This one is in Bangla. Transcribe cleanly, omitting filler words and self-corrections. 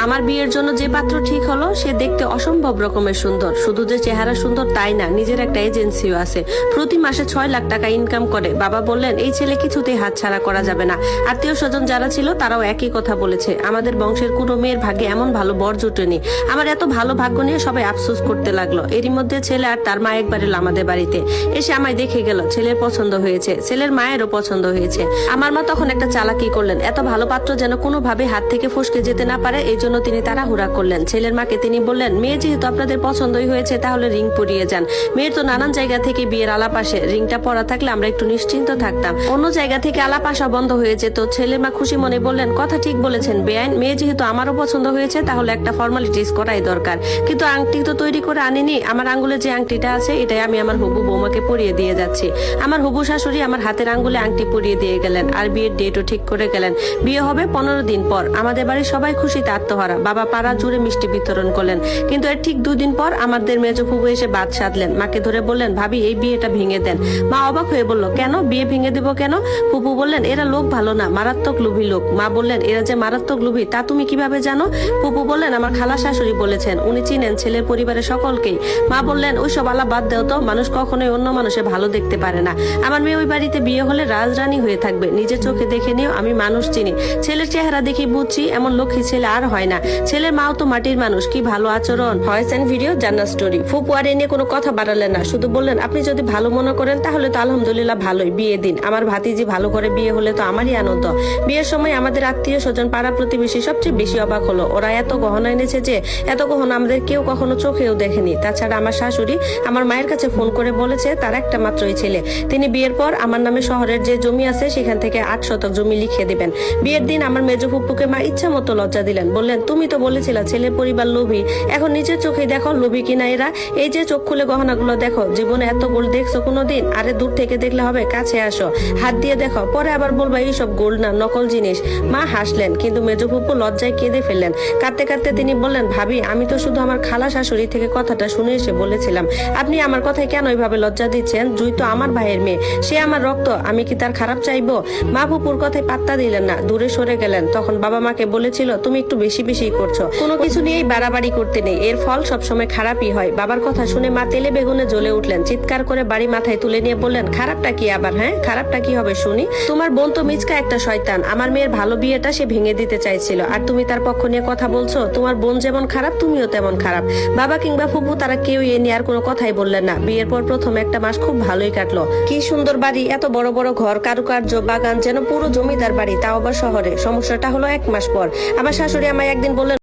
আমার বিয়ের জন্য যে পাত্র ঠিক হলো সে দেখতে অসম্ভব রকমের সুন্দর। শুধু যে চেহারা সুন্দর তাই না, নিজের একটা এজেন্সিও আছে, প্রতি মাসে 6 লাখ টাকা ইনকাম করে। বাবা বললেন এই ছেলে কিছুতেই হাতছাড়া করা যাবে না। আত্মীয় স্বজন যারা ছিল তারাও একই কথা বলেছে, আমাদের বংশের কোনো মেয়ের ভাগ্যে এমন ভালো বর জুটেনি। আমার এত ভালো ভাগ্য নিয়ে সবাই আফসোস করতে লাগলো। এরই মধ্যে ছেলে আর তার মা একবার এলো আমাদের বাড়িতে, এসে আমায় দেখে গেল। ছেলের পছন্দ হয়েছে, ছেলের মায়েরও পছন্দ হয়েছে। আমার মা তখন একটা চালাকি করলেন, এত ভালো পাত্র যেন কোনোভাবে হাত থেকে ফসকে যেতে না পারে, এই জন্য তিনি তাড়াহুড়া করলেন। ছেলের মাকে তিনি বললেন, মেয়ে যেহেতু আপনাদের পছন্দই হয়েছে তাহলে রিং পরিয়ে যান। মেয়ের তো নানান জায়গা থেকে বিয়ের আলাপ আসে, রিংটা পরা থাকলে আমরা একটু নিশ্চিন্ত থাকতাম। অন্য জায়গা থেকে আলাপ আসা বন্ধ হয়ে যেত। ছেলের মা খুশি মনে বললেন, কথা ঠিক বলেছেন বেআইন, মেয়ে যেহেতু আমারও পছন্দ হয়েছে তাহলে একটা ফর্মালিটিস করাই দরকার। কিন্তু আংটি তো তৈরি করে আনিনি, আমার আঙ্গুলে যে আংটিটা আছে এটাই আমি আমার হবু বৌমাকে পরিয়ে দিয়ে যাচ্ছি। আমার হবু শাশুড়ি আমার হাতের আঙ্গুলে আংটি পরিয়ে দিয়ে গেলেন আর বিয়ের ডেটও ঠিক করে গেলেন। বিয়ে হবে 15 দিন পর। আমাদের বাড়ির সবাই খুশিতে আত্মহারা। বাবা পাড়া জুড়ে মিষ্টি বিতরণ করলেন। কিন্তু এর ঠিক 2 দিন পর আমাদের মেজ ফুফু এসে বাদ সাধলেন। মাকে ধরে বললেন, ভাবি এই বিয়েটা ভেঙে দেন। মা অবাক হয়ে বলল, কেন, বিয়ে ভেঙে দেবো কেন? ফুফু বললেন, এরা লোক ভালো না, মারাত্মক লোভী লোক। মা বললেন, এরা যে মারাত্মক লোভী তা তুমি কিভাবে জানো? ফুফু বললেন, আমার খালা শাশুড়ি বলেছেন, উনি চিনেন ছেলের পরিবারের সকলকেই। মা বললেন, ওইসব আলাপ বাদ দেও তো, মানুষ কখনোই অন্য মানুষে ভালো দেখতে পারে না। আমার মেয়ে ওই বাড়িতে বিয়ে হলে রাজরানী হয়ে থাকবে। নিজের চোখে দেখে নিও, আমি মানুষ চিনি, ছেলের চেহারা দেখি বুঝছি এমন লক্ষ্মী ছেলে আর হয় না। ছেলের মাও তো মাটির মানুষ, কি ভালো আচরণ। ভয়েস এন্ড ভিডিও জান্নাত স্টোরি। ফুপু আর এনে কোনো কথা বাড়ালেন না, শুধু বললেন, আপনি যদি ভালো মনে করেন তাহলে তো আলহামদুলিল্লাহ ভালোই, বিয়ে দিন। আমার ভাতিজি ভালো করে বিয়ে হলে তো আমারই আনন্দ। বিয়ের সময় আমাদের আত্মীয় স্বজন পাড়া প্রতিবেশী সবচেয়ে বেশি অবাক হলো। ওরা এত গহনা এনেছে যে এত গহনা আমাদের কেউ কখনো চোখেও দেখেনি। তাছাড়া আমার শাশুড়ি আমার মায়ের কাছে ফোন করে বলেছে তার একটা মাত্রই ছেলে, তিনি বিয়ের পর আমার নামে শহরের যে জমি আছে সেখান থেকে 8 শতক জমি লিখে দিবেন। বিয়ের দিন আমার মেজ ফুপ্পুকে মা ইচ্ছা মতো লজ্জা দিলেন, বললেন, তুমি তো বলেছিলা ছেলের পরিবার লোভী, এখন নিজের চোখে দেখো লোভী কিনা এরা। এই যে চোখ খুলে গহনাগুলো দেখো, জীবনে এত গোল্ড দেখছো কোনোদিন? আরে দূর থেকে দেখলে হবে, কাছে আসো, হাত দিয়ে দেখো, পরে আবার বলবা এইসব গোল্ড না, নকল জিনিস। মা হাসলেন, কিন্তু মেজ ফুপ্পু লজ্জায় কেঁদে ফেললেন। কাঁদতে কাঁদতে তিনি বললেন, ভাবি আমি তো শুধু আমার খালা শাশুড়ি থেকে কথাটা শুনে এসে বলেছিলাম, আপনি আমার কথায় কেন ওইভাবে লজ্জা দিচ্ছেন? জুই তো আমার ভাইয়ের মেয়ে, সে আমার রক্ত, আমি কি তার খারাপ চাইবো? মা ফুপুর কথায় পাত্তা দিলেন না, দূরে সরে গেলেন। তখন বাবা মাকে বলেছিল, তুমি একটু বেশি বেশি করছো, কোনো কিছু নিয়েই বাড়াবাড়ি করতে নেই, এর ফল সবসময় খারাপই হয়। বাবার কথা শুনে মা তেলে বেগুনে জ্বলে উঠলেন, চিৎকার করে বাড়ি মাথায় তুলে নিয়ে বললেন, খারাপটা কি আবার? হ্যাঁ, খারাপটা কি হবে শুনি? তোমার বোন তো মিচকা একটা শয়তান, আমার মেয়ের ভালো বিয়েটা সে ভেঙে দিতে চাইছিল, আর তুমি তার পক্ষ নিয়ে কথা বলছো? তোমার বোন যেমন খারাপ তুমিও তেমন খারাপ। বাবা কিংবা ফুপু তারা কেউ এ নিয়ে আর কোনো কথাই বললেন না। বিয়ের পর প্রথম একটা মাস খুব ভালোই কাটলো। কি সুন্দর বাড়ি, এত বড় বড় ঘর, কারুকার্য, বাগান, যেন পুরো জমিদার বাড়ি, তাও আবার শহরে। সমস্যাটা হলো 1 মাস পর আমার শাশুড়ি আমায় একদিন বললেন,